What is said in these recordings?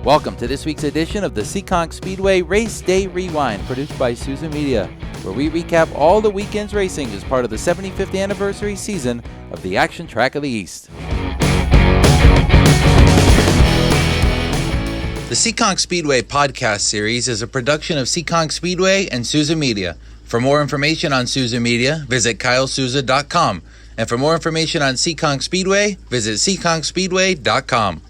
Welcome to this week's edition of the Seekonk Speedway Race Day Rewind, produced by Souza Media, where we recap all the weekend's racing as part of the 75th anniversary season of the Action Track of the East. The Seekonk Speedway podcast series is a production of Seekonk Speedway and Souza Media. For more information on Souza Media, visit kylesouza.com. And for more information on Seekonk Speedway, visit seekonkspeedway.com.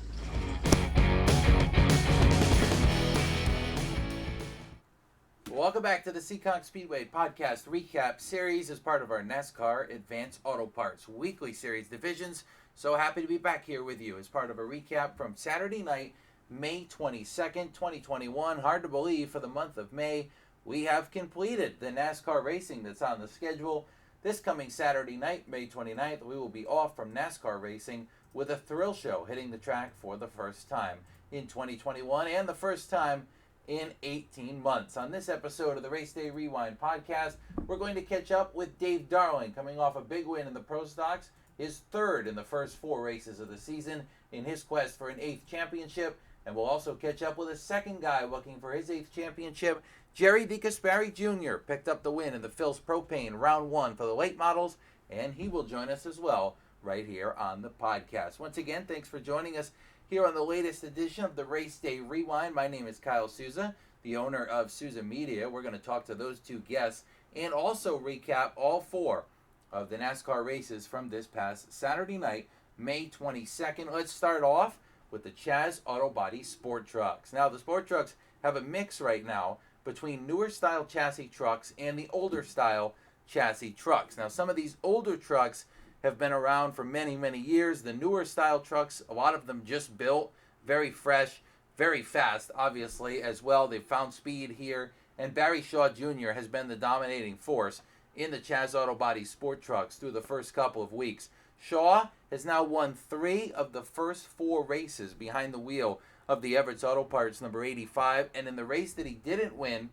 Welcome back to the Seekonk Speedway podcast recap series as part of our NASCAR Advanced Auto Parts weekly series divisions. So happy to be back here with you as part of a recap from Saturday night, May 22nd, 2021. Hard to believe for the month of May, we have completed the NASCAR racing that's on the schedule. This coming Saturday night, May 29th, we will be off from NASCAR racing with a thrill show hitting the track for the first time in 2021 and the first time in 18 months. On this episode of the Race Day Rewind podcast, we're going to catch up with Dave Darling, coming off a big win in the Pro Stocks, his third in the first four races of the season in his quest for an 8th championship. And we'll also catch up with a second guy looking for his 8th championship. Gerry DeGasparre Jr. picked up the win in the Phil's Propane Round 1 for the late models, and he will join us as well right here on the podcast. Once again, thanks for joining us here on the latest edition of the Race Day Rewind. My name is Kyle Souza, the owner of Souza Media. We're going to talk to those two guests and also recap all four of the NASCAR races from this past Saturday night, May 22nd. Let's start off with the Chaz Auto Body Sport Trucks. Now, the Sport Trucks have a mix right now between newer style chassis trucks and the older style chassis trucks. Now, some of these older trucks have been around for many, many years. The newer style trucks, a lot of them just built, very fresh, very fast, obviously, as well. They've found speed here, and Barry Shaw Jr. has been the dominating force in the Chaz Auto Body Sport Trucks through the first couple of weeks. Shaw has now won 3 of the first 4 races behind the wheel of the Everett's Auto Parts number 85, and in the race that he didn't win,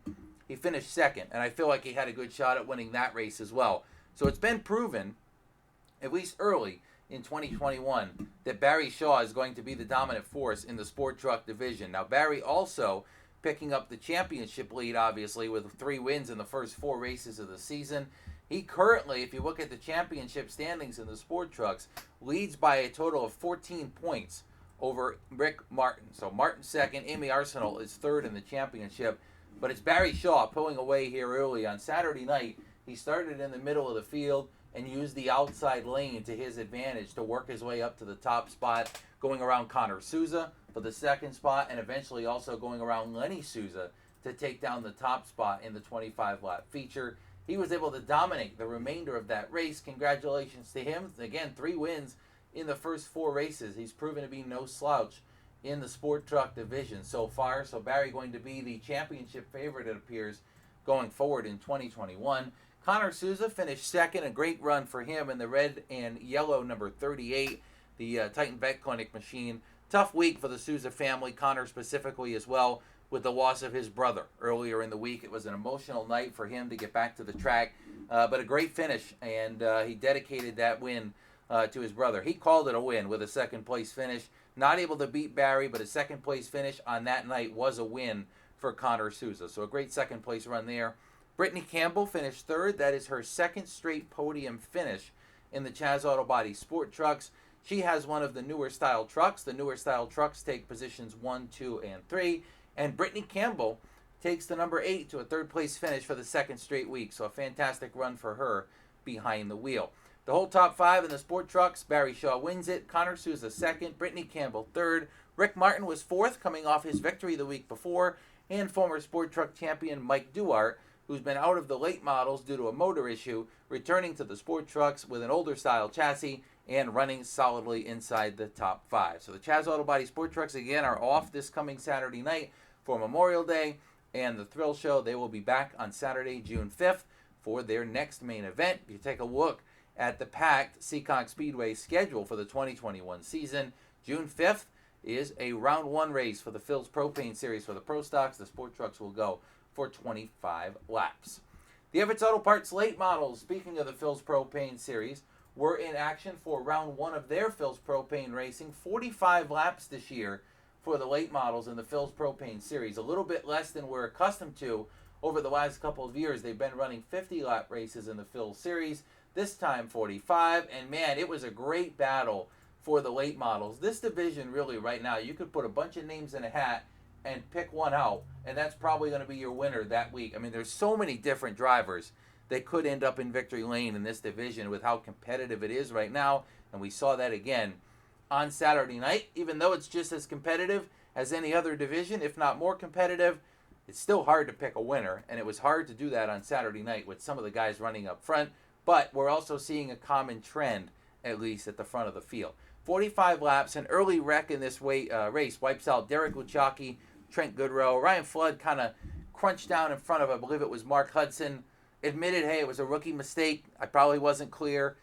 he finished second, and I feel like he had a good shot at winning that race as well. So it's been proven, at least early in 2021, that Barry Shaw is going to be the dominant force in the sport truck division. Now, Barry also picking up the championship lead, obviously, with 3 wins in the first 4 races of the season. He currently, if you look at the championship standings in the sport trucks, leads by a total of 14 points over Rick Martin. So Martin second, Amy Arsenal is third in the championship. But it's Barry Shaw pulling away here early. On Saturday night, he started in the middle of the field and used the outside lane to his advantage to work his way up to the top spot, going around Connor Souza for the second spot, and eventually also going around Lenny Souza to take down the top spot in the 25-lap feature. He was able to dominate the remainder of that race. Congratulations to him. Again, 3 wins in the first 4 races. He's proven to be no slouch in the sport truck division so far. So Barry going to be the championship favorite, it appears, going forward in 2021. Connor Souza finished second, a great run for him in the red and yellow number 38, the Titan Vet Clinic machine. Tough week for the Souza family, Connor specifically as well, with the loss of his brother earlier in the week. It was an emotional night for him to get back to the track, but a great finish, and he dedicated that win to his brother. He called it a win with a second place finish. Not able to beat Barry, but a second place finish on that night was a win for Connor Souza. So a great second place run there. Brittany Campbell finished third. That is her second straight podium finish in the Chaz Auto Body Sport Trucks. She has one of the newer style trucks. The newer style trucks take positions 1, 2, and 3. And Brittany Campbell takes the number 8 to a third place finish for the second straight week. So a fantastic run for her behind the wheel. The whole top 5 in the sport trucks, Barry Shaw wins it. Connor Souza second. Brittany Campbell third. Rick Martin was fourth, coming off his victory the week before. And former sport truck champion Mike Duarte, who's been out of the late models due to a motor issue, returning to the sport trucks with an older style chassis and running solidly inside the top 5. So the Chaz Auto Body Sport Trucks, again, are off this coming Saturday night for Memorial Day and the Thrill Show. They will be back on Saturday, June 5th for their next main event. If you take a look at the packed Seekonk Speedway schedule for the 2021 season, June 5th is a round 1 race for the Phil's Propane Series for the Pro Stocks. The Sport Trucks will go for 25 laps. The Everett's Auto Parts late models, speaking of the Phil's Propane Series, were in action for round 1 of their Phil's Propane racing. 45 laps this year for the late models in the Phil's Propane Series. A little bit less than we're accustomed to over the last couple of years. They've been running 50-lap races in the Phil's Series, this time 45, and man, it was a great battle for the late models. This division really right now, you could put a bunch of names in a hat and pick one out, and that's probably going to be your winner that week. I mean, there's so many different drivers that could end up in victory lane in this division with how competitive it is right now, and we saw that again on Saturday night. Even though it's just as competitive as any other division, if not more competitive, it's still hard to pick a winner, and it was hard to do that on Saturday night with some of the guys running up front, but we're also seeing a common trend, at least at the front of the field. 45 laps, an early wreck in this race wipes out Derek Luchacki, Trent Goodrow. Ryan Flood kind of crunched down in front of, I believe it was Mark Hudson, admitted, hey, it was a rookie mistake. I probably wasn't clear.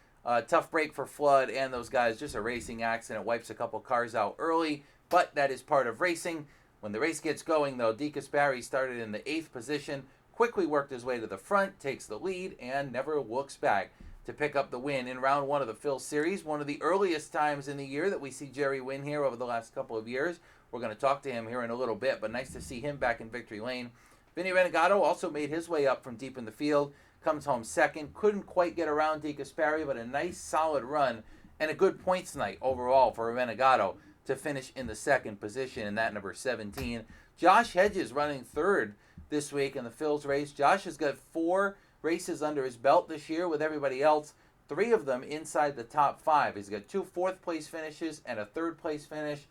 Tough break for Flood and those guys. Just a racing accident. Wipes a couple cars out early, but that is part of racing. When the race gets going, though, DeGasparre started in the 8th position, quickly worked his way to the front, takes the lead, and never looks back to pick up the win in round 1 of the Phil Series. One of the earliest times in the year that we see Gerry win here over the last couple of years. We're going to talk to him here in a little bit, but nice to see him back in victory lane. Vinny Renegado also made his way up from deep in the field, comes home second. Couldn't quite get around DeGasparre, but a nice solid run and a good points night overall for Renegado to finish in the 2nd position in that number 17. Josh Hedges running 3rd this week in the Phil's race. Josh has got 4 races under his belt this year with everybody else, 3 of them inside the top 5. He's got 2 4th-place finishes and a 3rd-place finish.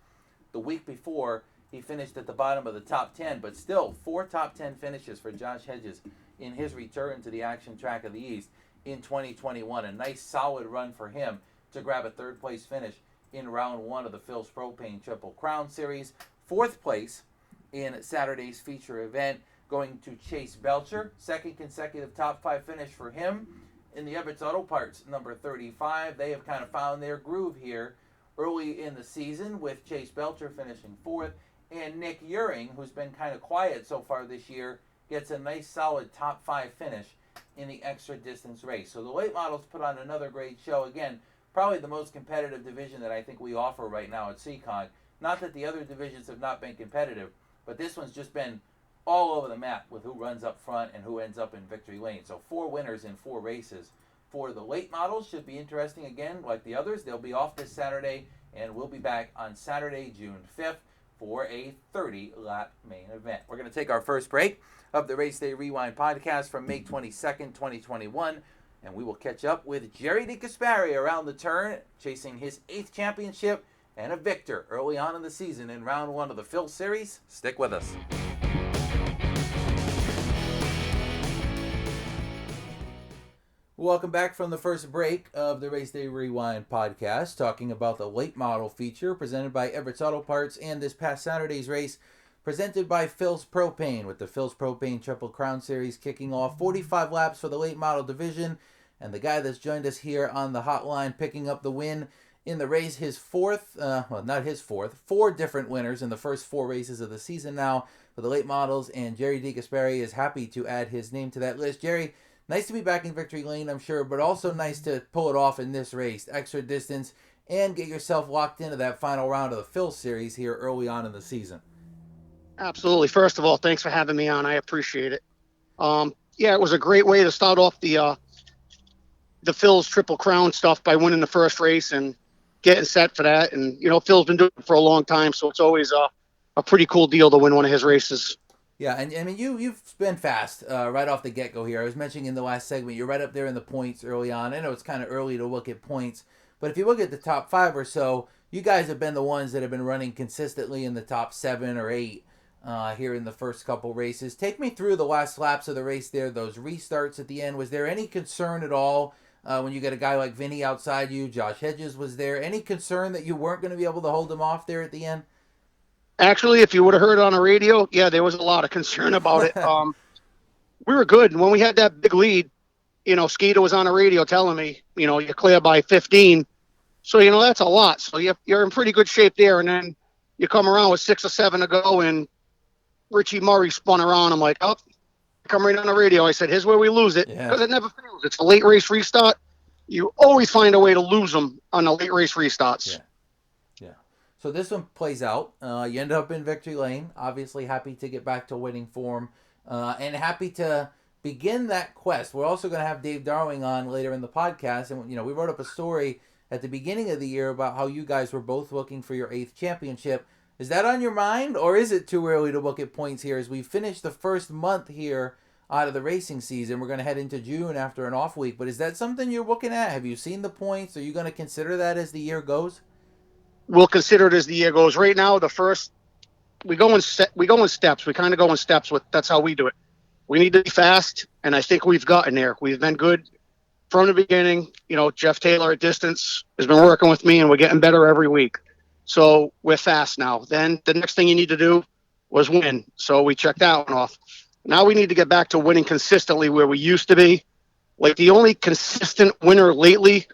The week before, he finished at the bottom of the top 10, but still 4 top 10 finishes for Josh Hedges in his return to the action track of the East in 2021. A nice solid run for him to grab a 3rd-place finish in round 1 of the Phil's Propane Triple Crown Series. 4th place in Saturday's feature event going to Chase Belcher. 2nd consecutive top 5 finish for him in the Everett's Auto Parts number 35. They have kind of found their groove here early in the season with Chase Belcher finishing 4th. And Nick Uring, who's been kind of quiet so far this year, gets a nice solid top 5 finish in the extra distance race. So the late models put on another great show. Again, probably the most competitive division that I think we offer right now at Seekonk. Not that the other divisions have not been competitive, but this one's just been all over the map with who runs up front and who ends up in victory lane. So 4 winners in 4 races for the late models. Should be interesting again, like the others. They'll be off this Saturday, and we'll be back on Saturday, June 5th for a 30-lap main event. We're going to take our first break of the Race Day Rewind podcast from May 22nd, 2021, and we will catch up with Gerry DeGasparre around the turn, chasing his 8th championship and a victor early on in the season in round 1 of the Phil Series. Stick with us. Welcome back from the first break of the Race Day Rewind podcast, talking about the late model feature presented by Everett's Auto Parts and this past Saturday's race presented by Phil's Propane, with the Phil's Propane Triple Crown Series kicking off 45 laps for the late model division. And the guy that's joined us here on the hotline picking up the win in the race, his 4th, not his 4th, 4 different winners in the first 4 races of the season now for the late models, and Gerry DeGasparre is happy to add his name to that list. Gerry, nice to be back in victory lane, I'm sure, but also nice to pull it off in this race, extra distance, and get yourself locked into that final round of the Phil Series here early on in the season. Absolutely. First of all, thanks for having me on. I appreciate it. Yeah, it was a great way to start off the Phil's Triple Crown stuff by winning the first race and getting set for that. And, you know, Phil's been doing it for a long time, so it's always a pretty cool deal to win one of his races. Yeah, and I mean, you've been fast right off the get-go here. I was mentioning in the last segment, you're right up there in the points early on. I know it's kind of early to look at points, but if you look at the top 5 or so, you guys have been the ones that have been running consistently in the top 7 or 8 here in the first couple races. Take me through the last laps of the race there, those restarts at the end. Was there any concern at all when you get a guy like Vinny outside you? Josh Hedges was there. Any concern that you weren't going to be able to hold him off there at the end? Actually, if you would have heard it on the radio, yeah, there was a lot of concern about it. We were good. And when we had that big lead, you know, Skeeter was on the radio telling me, you know, you're clear by 15. So, you know, that's a lot. So you're in pretty good shape there. And then you come around with 6 or 7 to go, and Richie Murray spun around. I'm like, oh, come right on the radio. I said, here's where we lose it. Because it never fails. It's a late race restart. You always find a way to lose them on the late race restarts. Yeah. So this one plays out. You end up in victory lane. Obviously happy to get back to winning form, and happy to begin that quest. We're also going to have Dave Darling on later in the podcast, and we wrote up a story at the beginning of the year about how you guys were both looking for your 8th championship. Is that on your mind, or is it too early to look at points here as we finish the first month here out of the racing season? We're going to head into June after an off week, but is that something you're looking at? Have you seen the points? Are you going to consider that as the year goes? We'll consider it as the year goes. Right now, we go in steps. We kind of go in steps. That's how we do it. We need to be fast, and I think we've gotten there. We've been good from the beginning. Jeff Taylor at distance has been working with me, and we're getting better every week. So we're fast now. Then the next thing you need to do was win. So we checked that one off. Now we need to get back to winning consistently where we used to be. Like the only consistent winner lately,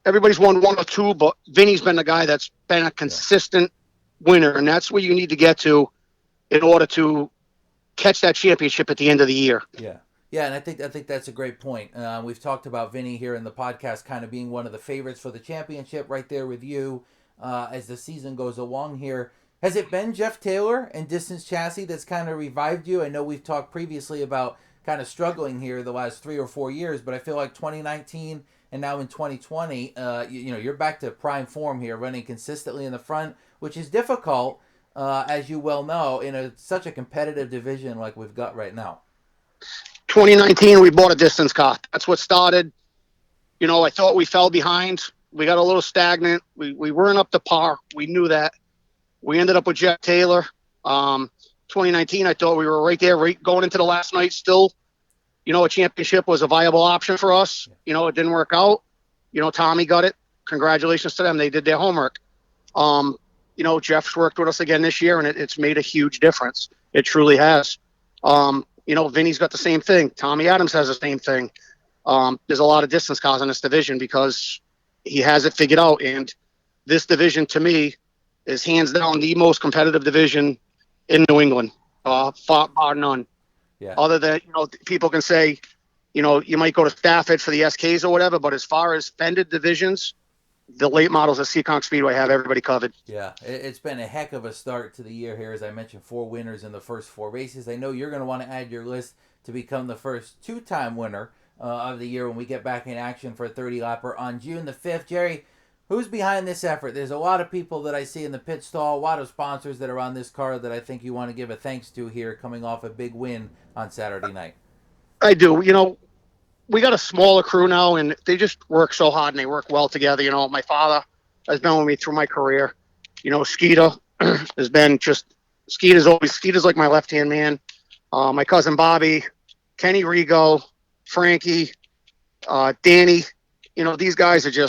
everybody's won one or two, but Vinny's been the guy that's been a consistent winner, and that's where you need to get to in order to catch that championship at the end of the year. Yeah, and I think that's a great point. We've talked about Vinny here in the podcast kind of being one of the favorites for the championship right there with you as the season goes along here. Has it been Jeff Taylor and Distance Chassis that's kind of revived you? I know we've talked previously about kind of struggling here the last 3 or 4 years, but I feel like 2019 and now in 2020, you're back to prime form here, running consistently in the front, which is difficult, as you well know, in such a competitive division like we've got right now. 2019, we bought a distance car. That's what started. I thought we fell behind. We got a little stagnant. We weren't up to par. We knew that. We ended up with Jeff Taylor. 2019, I thought we were right there, going into the last night still. A championship was a viable option for us. It didn't work out. Tommy got it. Congratulations to them. They did their homework. Jeff's worked with us again this year, and it's made a huge difference. It truly has. Vinny's got the same thing. Tommy Adams has the same thing. There's a lot of distance cars in this division because he has it figured out. And this division, to me, is hands down the most competitive division in New England, bar none. Yeah. Other than, people can say, you might go to Stafford for the SKs or whatever, but as far as fended divisions, the late models of Seekonk Speedway have everybody covered. Yeah, it's been a heck of a start to the year here. As I mentioned, 4 winners in the first 4 races. I know you're going to want to add your list to become the first 2-time winner of the year when we get back in action for a 30-lapper on June the 5th. Gerry, who's behind this effort? There's a lot of people that I see in the pit stall, a lot of sponsors that are on this car that I think you want to give a thanks to here coming off a big win on Saturday night. I do. We got a smaller crew now, and they just work so hard, and they work well together. My father has been with me through my career. Skeeter has been Skeeter's like my left-hand man. My cousin Bobby, Kenny Rigo, Frankie, Danny, these guys are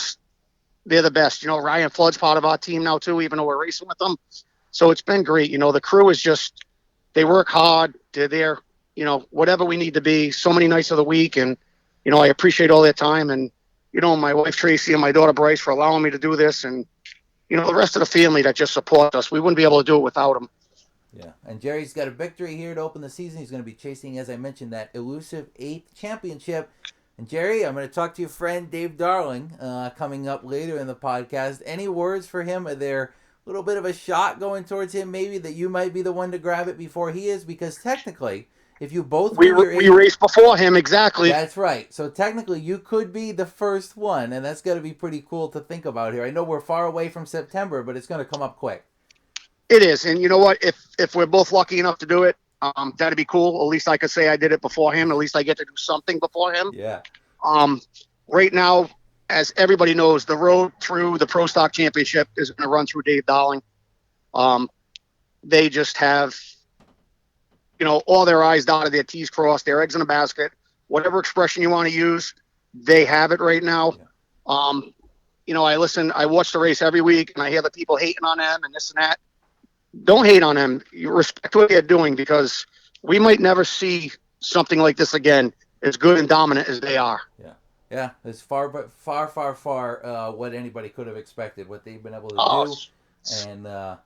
they're the best. Ryan Flood's part of our team now too, even though we're racing with them. So it's been great. The crew is they work hard. They're there, whatever we need to be so many nights of the week. And, I appreciate all their time, and, my wife Tracy and my daughter Bryce for allowing me to do this, and, the rest of the family that just support us. We wouldn't be able to do it without them. Yeah, and Gerry's got a victory here to open the season. He's going to be chasing, as I mentioned, that elusive 8th championship. And Gerry, I'm going to talk to your friend Dave Darling coming up later in the podcast. Any words for him? Are there a little bit of a shot going towards him maybe that you might be the one to grab it before he is? Because technically, if you both we raced before him, exactly. That's right. So technically, you could be the first one, and that's going to be pretty cool to think about here. I know we're far away from September, but it's going to come up quick. It is, and you know what? If we're both lucky enough to do it, that'd be cool. At least I could say I did it before him. At least I get to do something before him. Yeah. Right now, as everybody knows, the road through the Pro Stock Championship is going to run through Dave Darling. They just have, all their I's dotted, their T's crossed, their eggs in a basket. Whatever expression you want to use, they have it right now. Yeah. I watch the race every week, and I hear the people hating on them and this and that. Don't hate on them. You respect what they're doing, because we might never see something like this again, as good and dominant as they are. Yeah. It's far what anybody could have expected, what they've been able to do. And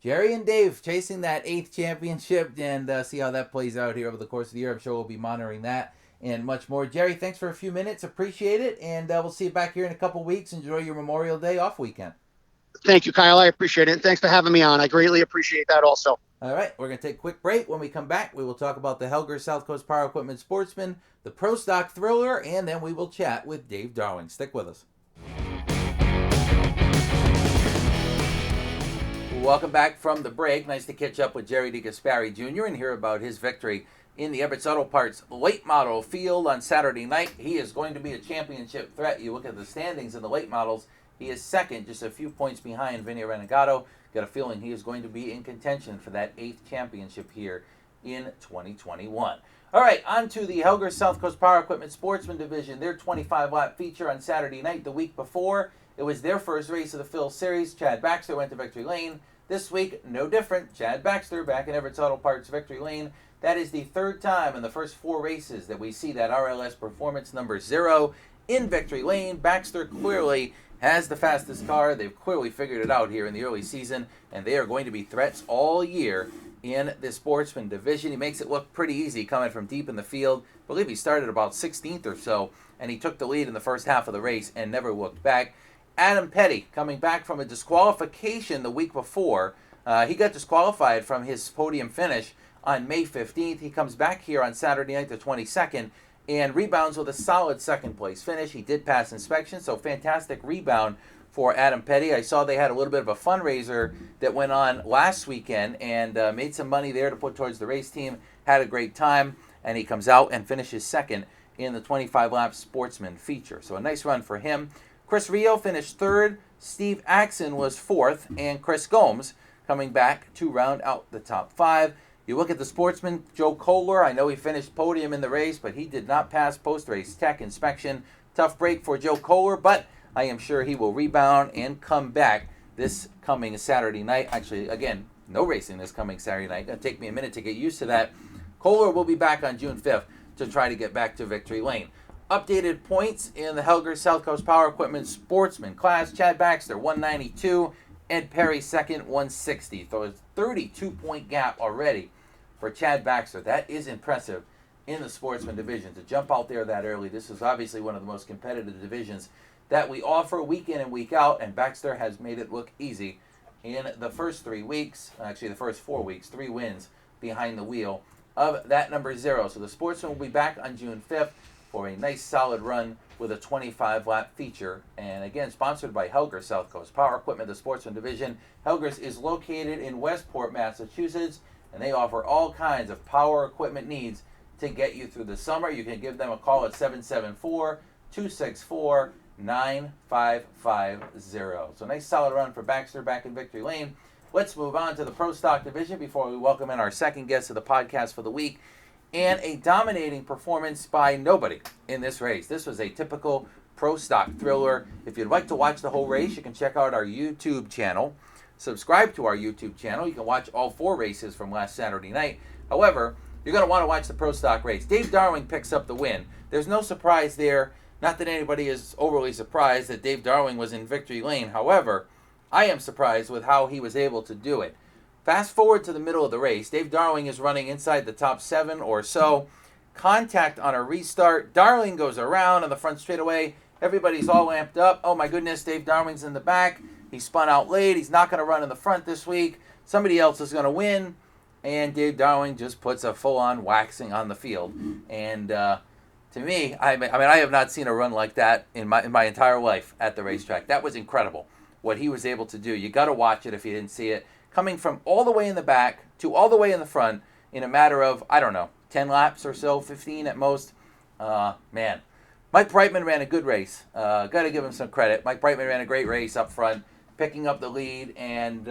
Gerry and Dave chasing that 8th championship, and see how that plays out here over the course of the year. I'm sure we'll be monitoring that and much more. Gerry, thanks for a few minutes. Appreciate it. And we'll see you back here in a couple weeks. Enjoy your Memorial Day off weekend. Thank you, Kyle. I appreciate it. And thanks for having me on. I greatly appreciate that also. All right, we're going to take a quick break. When we come back, we will talk about the Helger South Coast Power Equipment Sportsman, the Pro Stock Thriller, and then we will chat with Dave Darling. Stick with us. Welcome back from the break. Nice to catch up with Gerry DeGasparre Jr. and hear about his victory in the Everts Auto Parts late model field on Saturday night. He is going to be a championship threat. You look at the standings in the late models, he is second, just a few points behind Vinny Renegado. Got a feeling he is going to be in contention for that 8th championship here in 2021. All right, on to the Helger South Coast Power Equipment Sportsman Division. Their 25-lap feature on Saturday night. The week before, it was their first race of the Phil Series. Chad Baxter went to Victory Lane. This week, no different. Chad Baxter back in Everts Auto Parts Victory Lane. That is the third time in the first 4 races that we see that RLS performance number 0 in Victory Lane. Baxter clearly has the fastest car. They've clearly figured it out here in the early season, and they are going to be threats all year in the Sportsman division. He makes it look pretty easy coming from deep in the field. I believe he started about 16th or so, and he took the lead in the first half of the race and never looked back. Adam Petty, coming back from a disqualification the week before. He got disqualified from his podium finish on May 15th. He comes back here on Saturday night, the 22nd, and rebounds with a solid second-place finish. He did pass inspection, so fantastic rebound for Adam Petty. I saw they had a little bit of a fundraiser that went on last weekend and made some money there to put towards the race team. Had a great time, and he comes out and finishes second in the 25-lap Sportsman feature. So a nice run for him. Chris Rio finished third. Steve Axon was fourth, and Chris Gomes coming back to round out the top 5. You look at the Sportsman, Joe Kohler. I know he finished podium in the race, but he did not pass post-race tech inspection. Tough break for Joe Kohler, but I am sure he will rebound and come back this coming Saturday night. Actually, again, no racing this coming Saturday night. It'll take me a minute to get used to that. Kohler will be back on June 5th to try to get back to Victory Lane. Updated points in the Helger South Coast Power Equipment Sportsman class. Chad Baxter, 192. Ed Perry, second, 160. So it's a 32-point gap already for Chad Baxter. That is impressive in the Sportsman division. To jump out there that early, this is obviously one of the most competitive divisions that we offer week in and week out, and Baxter has made it look easy in the first 3 weeks, actually the first 4 weeks, 3 wins behind the wheel of that number 0. So the Sportsman will be back on June 5th for a nice solid run with a 25-lap feature. And again, sponsored by Helger South Coast Power Equipment, the Sportsman division. Helger's is located in Westport, Massachusetts, and they offer all kinds of power equipment needs to get you through the summer. You can give them a call at 774-264-9550. So nice solid run for Baxter back in Victory Lane. Let's move on to the Pro Stock division before we welcome in our second guest of the podcast for the week. And a dominating performance by nobody in this race. This was a typical Pro Stock thriller. If you'd like to watch the whole race, you can check out our YouTube channel. Subscribe to our YouTube channel. You can watch all 4 races from last Saturday night. However, you're going to want to watch the Pro Stock race. Dave Darling picks up the win. There's no surprise there. Not that anybody is overly surprised that Dave Darling was in Victory Lane. However, I am surprised with how he was able to do it. Fast forward to the middle of the race. Dave Darling is running inside the top 7 or so. Contact on a restart. Darling goes around on the front straightaway. Everybody's all amped up. Oh my goodness, Dave Darling's in the back. He spun out late. He's not going to run in the front this week. Somebody else is going to win. And Dave Darling just puts a full-on waxing on the field. And to me, I have not seen a run like that in my entire life at the racetrack. That was incredible, what he was able to do. You got to watch it if you didn't see it. Coming from all the way in the back to all the way in the front in a matter of, 10 laps or so, 15 at most. Man, Mike Brightman ran a good race. Got to give him some credit. Mike Brightman ran a great race up front, picking up the lead. And,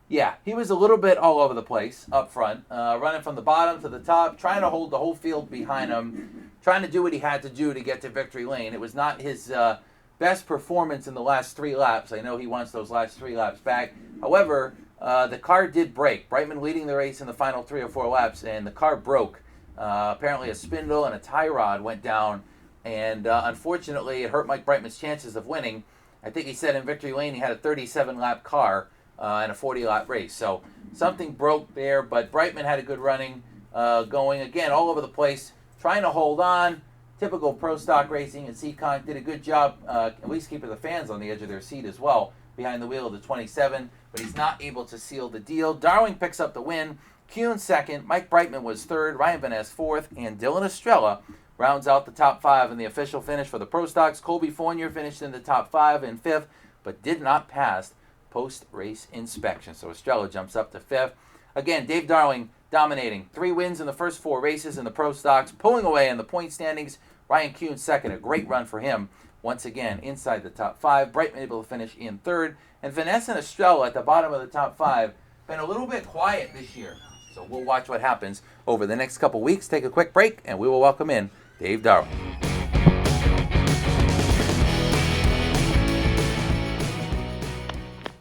he was a little bit all over the place up front, running from the bottom to the top, trying to hold the whole field behind him, trying to do what he had to do to get to Victory Lane. It was not his best performance in the last 3 laps. I know he wants those last 3 laps back. However, the car did break. Brightman leading the race in the final 3 or 4 laps, and the car broke. Apparently a spindle and a tie rod went down, and unfortunately it hurt Mike Brightman's chances of winning. I think he said in Victory Lane he had a 37-lap car in a 40-lap race. So something broke there, but Brightman had a good running going, again, all over the place, trying to hold on. Typical Pro Stock racing, and Seekonk did a good job, at least keeping the fans on the edge of their seat as well. behind the wheel of the 27, but he's not able to seal the deal. Darling picks up the win. Kuhn second, Mike Brightman was third, Ryan Van Ness fourth, and Dylan Estrella rounds out the top five in the official finish for the Pro Stocks. Colby Fournier finished in the top five in fifth, but did not pass post-race inspection. So Estrella jumps up to fifth. Again, Dave Darling dominating. 3 wins in the first 4 races in the Pro Stocks, pulling away in the point standings. Ryan Kuhn second, a great run for him. Once again, inside the top 5. Brightman able to finish in third. And Vanessa and Estrella at the bottom of the top 5. Been a little bit quiet this year. So we'll watch what happens over the next couple weeks. Take a quick break, and we will welcome in Dave Darling.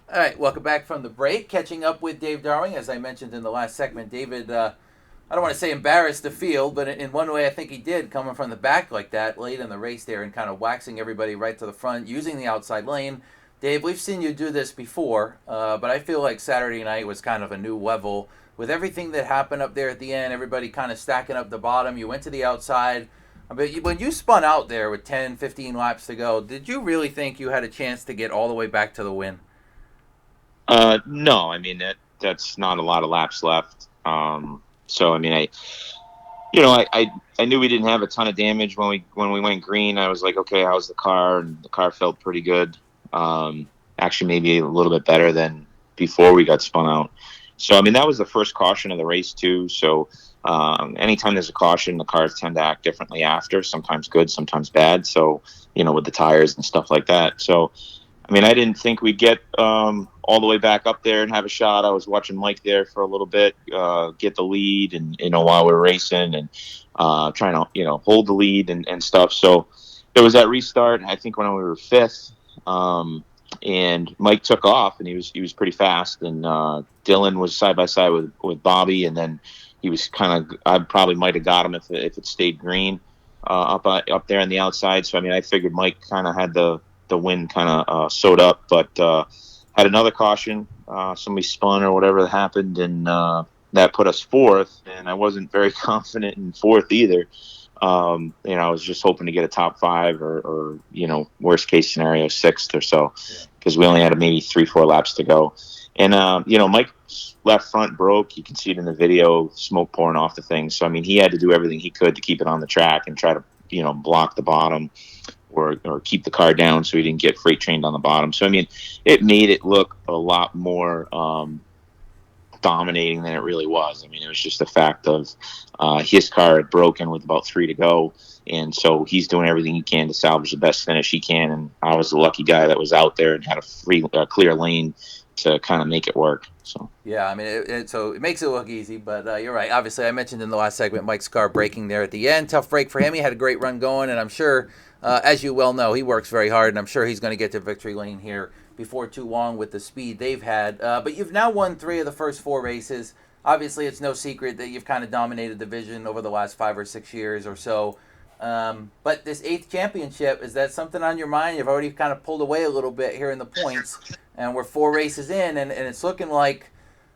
All right, welcome back from the break. Catching up with Dave Darling. As I mentioned in the last segment, David, I don't want to say embarrassed the field, but in one way I think he did, coming from the back like that late in the race there and kind of waxing everybody right to the front, using the outside lane. Dave, we've seen you do this before, but I feel like Saturday night was kind of a new level. With everything that happened up there at the end, everybody kind of stacking up the bottom, you went to the outside. But when you spun out there with 10, 15 laps to go, did you really think you had a chance to get all the way back to the win? No, I mean, that's not a lot of laps left. So, I mean, I knew we didn't have a ton of damage when we went green. I was like, okay, how's the car? And the car felt pretty good. Actually, maybe a little bit better than before we got spun out. So, I mean, that was the first caution of the race, too. So, anytime there's a caution, the cars tend to act differently after, sometimes good, sometimes bad. So, with the tires and stuff like that. So, I mean, I didn't think we'd get all the way back up there and have a shot. I was watching Mike there for a little bit, get the lead and, while we were racing and trying to, hold the lead and stuff. So there was that restart, I think, when we were fifth. And Mike took off, and he was pretty fast. And Dylan was side by side with Bobby, and then he was I probably might have got him if it stayed green up there on the outside. So I mean, I figured Mike kind of had the win kind of sewed up, but had another caution. Somebody spun or whatever happened, and that put us fourth. And I wasn't very confident in fourth either. I was just hoping to get a top 5 or worst case scenario, sixth or so, because we only had maybe 3-4 laps to go. And, Mike's left front broke. You can see it in the video, smoke pouring off the thing. So, I mean, he had to do everything he could to keep it on the track and try to, block the bottom or keep the car down so he didn't get freight trained on the bottom. So, I mean, it made it look a lot more dominating than it really was. I mean, it was just the fact of his car had broken with about 3 to go, and so he's doing everything he can to salvage the best finish he can, and I was the lucky guy that was out there and had a clear lane to kind of make it work. So yeah, I mean, it makes it look easy, but you're right. Obviously, I mentioned in the last segment Mike's car breaking there at the end. Tough break for him. He had a great run going, and I'm sure, as you well know, he works very hard, and I'm sure he's going to get to victory lane here before too long with the speed they've had. But you've now won 3 of the first 4 races. Obviously, it's no secret that you've kind of dominated the division over the last 5 or 6 years or so. But this 8th championship, is that something on your mind? You've already kind of pulled away a little bit here in the points, and we're 4 races in, and it's looking like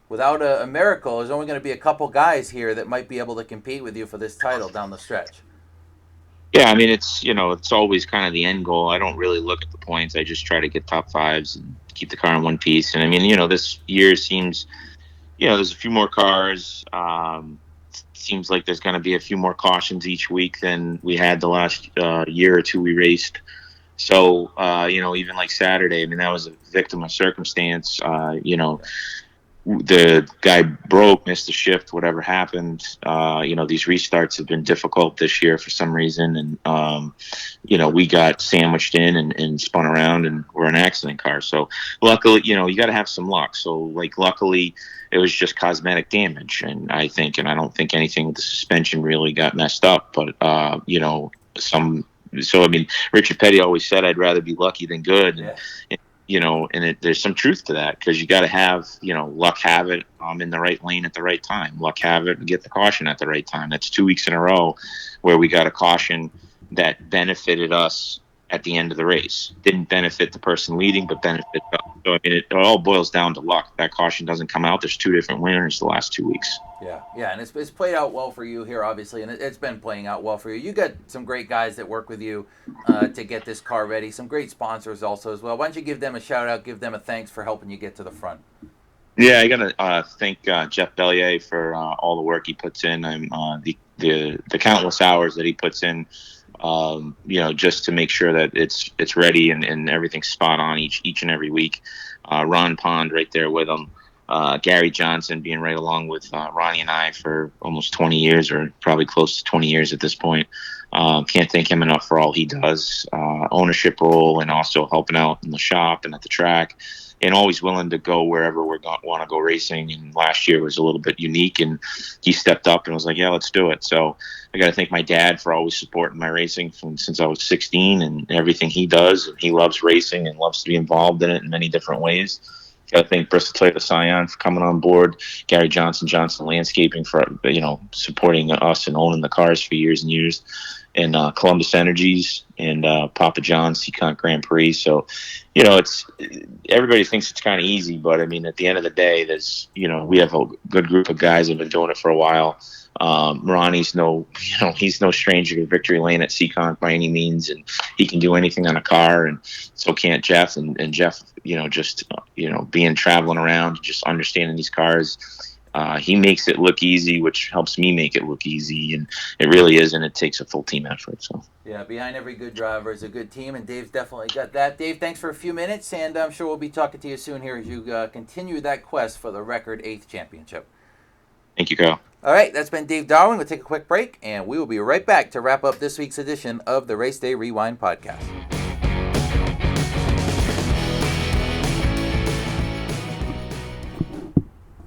without a miracle, there's only going to be a couple guys here that might be able to compete with you for this title down the stretch. Yeah, I mean, it's always kind of the end goal. I don't really look at the points. I just try to get top 5s and keep the car in one piece. And I mean, this year seems, there's a few more cars. Seems like there's going to be a few more cautions each week than we had the last year or two we raced. So, even like Saturday, I mean, that was a victim of circumstance. The guy missed the shift, whatever happened. These restarts have been difficult this year for some reason. And, we got sandwiched in and spun around, and we're an accident car. So luckily, you got to have some luck. So luckily it was just cosmetic damage. And I don't think anything with the suspension really got messed up, but, so, I mean, Richard Petty always said, I'd rather be lucky than good. Yeah. And there's some truth to that, because you got to have, luck have it in the right lane at the right time. Luck have it and get the caution at the right time. That's 2 weeks in a row where we got a caution that benefited us at the end of the race. Didn't benefit the person leading, but benefited us. So I mean, it all boils down to luck. That caution doesn't come out. There's 2 different winners the last 2 weeks. Yeah, and it's played out well for you here, obviously, and it's been playing out well for you. You got some great guys that work with you to get this car ready. Some great sponsors also as well. Why don't you give them a shout out, give them a thanks for helping you get to the front? Yeah, I gotta thank Jeff Bellier for all the work he puts in. The countless hours that he puts in, just to make sure that it's ready and everything's spot on each and every week. Ron Pond right there with him. Gary Johnson being right along with Ronnie and I for almost 20 years, or probably close to 20 years at this point. Can't thank him enough for all he does. Ownership role, and also helping out in the shop and at the track, and always willing to go wherever we want to go racing. And last year was a little bit unique, and he stepped up and was like, yeah, let's do it. So I got to thank my dad for always supporting my racing since I was 16, and everything he does. And he loves racing and loves to be involved in it in many different ways. Got to thank Bristol Toyota Scion for coming on board, Gary Johnson Landscaping for supporting us and owning the cars for years and years, and Columbus Energies and Papa John's Seekonk Grand Prix. So, it's everybody thinks it's kind of easy, but I mean, at the end of the day, there's we have a good group of guys that have been doing it for a while. Ronnie's he's no stranger to victory lane at Seekonk by any means, and he can do anything on a car, and so can't Jeff. And Jeff, being traveling around, just understanding these cars, he makes it look easy, which helps me make it look easy, and it really is, and it takes a full team effort. So yeah, behind every good driver is a good team, and Dave's definitely got that. Dave, thanks for a few minutes, and I'm sure we'll be talking to you soon here as you continue that quest for the record 8th championship. Thank you, Kyle. All right, that's been Dave Darwin. We'll take a quick break, and we will be right back to wrap up this week's edition of the Race Day Rewind podcast.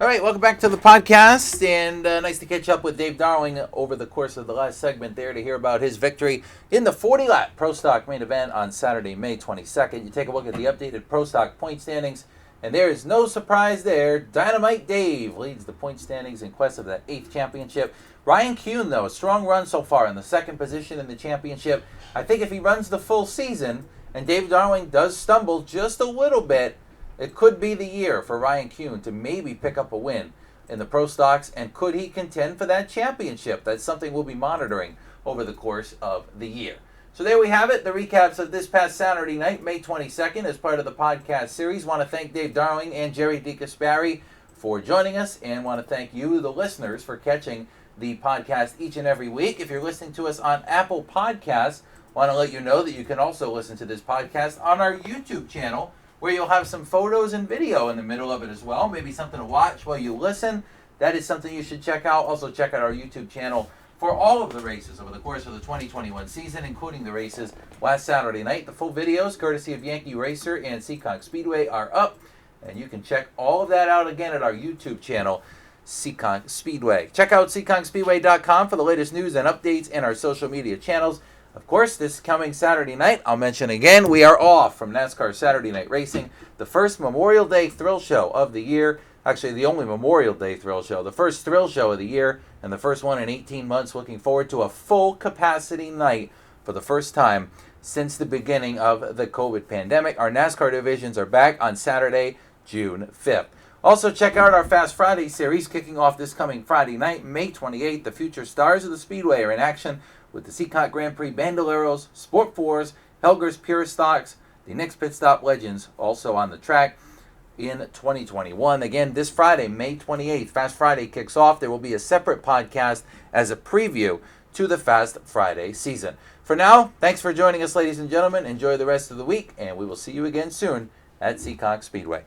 All right, welcome back to the podcast, and nice to catch up with Dave Darwin over the course of the last segment there to hear about his victory in the 40-lap Pro Stock main event on Saturday, May 22nd. You take a look at the updated Pro Stock point standings, and there is no surprise there. Dynamite Dave leads the point standings in quest of that 8th championship. Ryan Kuhn, though, a strong run so far in the 2nd position in the championship. I think if he runs the full season, and Dave Darwin does stumble just a little bit, it could be the year for Ryan Kuhn to maybe pick up a win in the Pro Stocks, and could he contend for that championship? That's something we'll be monitoring over the course of the year. So there we have it, the recaps of this past Saturday night, May 22nd, as part of the podcast series. Want to thank Dave Darwin and Gerry DeGasparre for joining us, and want to thank you, the listeners, for catching the podcast each and every week. If you're listening to us on Apple Podcasts, want to let you know that you can also listen to this podcast on our YouTube channel, where you'll have some photos and video in the middle of it as well. Maybe something to watch while you listen. That is something you should check out. Also check out our YouTube channel for all of the races over the course of the 2021 season, including the races last Saturday night. The full videos, courtesy of Yankee Racer and Seekonk Speedway, are up, and you can check all of that out again at our YouTube channel, Seekonk Speedway. Check out SeekonkSpeedway.com for the latest news and updates and our social media channels. Of course, this coming Saturday night, I'll mention again, we are off from NASCAR Saturday Night Racing, the first Memorial Day thrill show of the year. Actually, the only Memorial Day thrill show, the first thrill show of the year, and the first one in 18 months. Looking forward to a full capacity night for the first time since the beginning of the COVID pandemic. Our NASCAR divisions are back on Saturday, June 5th. Also, check out our Fast Friday series kicking off this coming Friday night, May 28th. The future stars of the Speedway are in action with the Seekonk Grand Prix Bandoleros, Sport 4s, Helger's Pure Stocks, the Knicks Pit Stop Legends also on the track in 2021. Again, this Friday, May 28th, Fast Friday kicks off. There will be a separate podcast as a preview to the Fast Friday season. For now, thanks for joining us, ladies and gentlemen. Enjoy the rest of the week, and we will see you again soon at Seekonk Speedway.